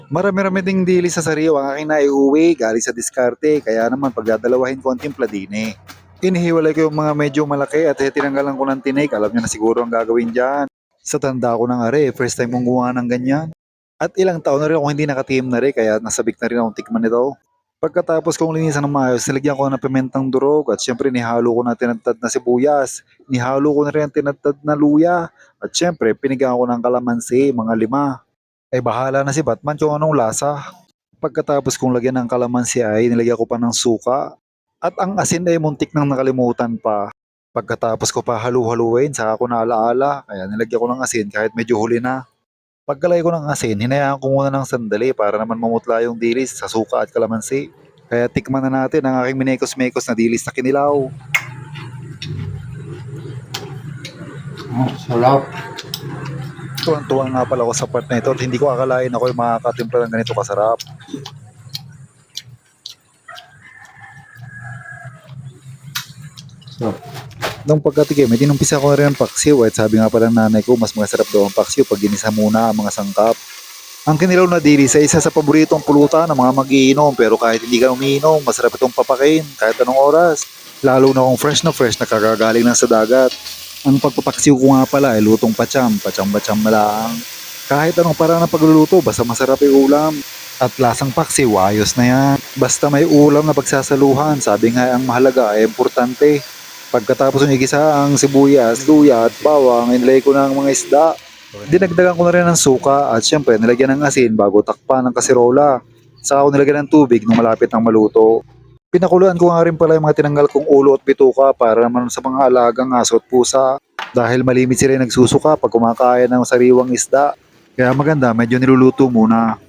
Marami-rami ding dili sa sariwa ang aking naiuwi galing sa diskarte, kaya naman pagdadalawahin ko ang timpladine. Inihiwalay ko yung mga medyo malaki at tinanggalan ko ng tinik, alam niyo na siguro ang gagawin dyan. Sa tanda ko ng are, first time kong gumawa ng ganyan. At ilang taon na rin akong hindi nakatihim na rin, kaya nasabik na rin akong tikman nito. Pagkatapos kong linisan ng maayos, nilagyan ko ng pimentang durog at syempre nihalo ko na tinadtad na sibuyas. Nihalo ko na rin ang tinadtad na luya. At syempre, pinigaan ko ng kalamansi, mga 5. Eh bahala na si Batman kung anong lasa. Pagkatapos kong lagyan ng kalamansi ay nilagyan ko pa ng suka. At ang asin ay muntik nang nakalimutan pa. Pagkatapos ko pa halu-haluin, saka ko naalaala. Kaya nilagyan ko ng asin kahit medyo huli na. Pagkalagay ko ng asin, hinayaan ko muna ng sandali para naman mamutla yung dilis sa suka at kalamansi. Kaya tikman na natin ang aking minekos-mekos na dilis na kinilaw. Sarap. Tuwan-tuwa nga pala ako sa part na ito at hindi ko akalain ako yung makakatimpla ng ganito kasarap. Sarap. Nung pagkatikim, dinumpisa ko na rin ang paksiw at sabi nga pala ng nanay ko, mas masarap daw ang paksiw pag ginisa muna ang mga sangkap. Ang kinilaw na dilis ay isa sa paboritong pulutan ng mga magiinom, pero kahit hindi ka umiinom, masarap itong papakin kahit anong oras. Lalo na kung fresh na kakagaling na sa dagat. Ang pagpapaksiw ko nga pala ay lutong pacham-pacham na lang. Kahit anong paraan ng pagluluto, basta masarap yung ulam. At lasang paksiw, ayos na yan. Basta may ulam na pagsasaluhan, sabi nga ang mahalaga ay importante. Pagkatapos ng igisa ang sibuyas, luya at bawang, inilagay ko na ang mga isda. Dinagdagan ko na rin ng suka at syempre nilagyan ng asin bago takpan ng kasirola. Saka ako nilagyan ng tubig nung malapit ng maluto. Pinakuluan ko nga rin pala yung mga tinanggal kong ulo at bituka para naman sa mga alagang aso at pusa. Dahil malimit sila yung nagsusuka pag kumakain ng sariwang isda. Kaya maganda, medyo niluluto muna.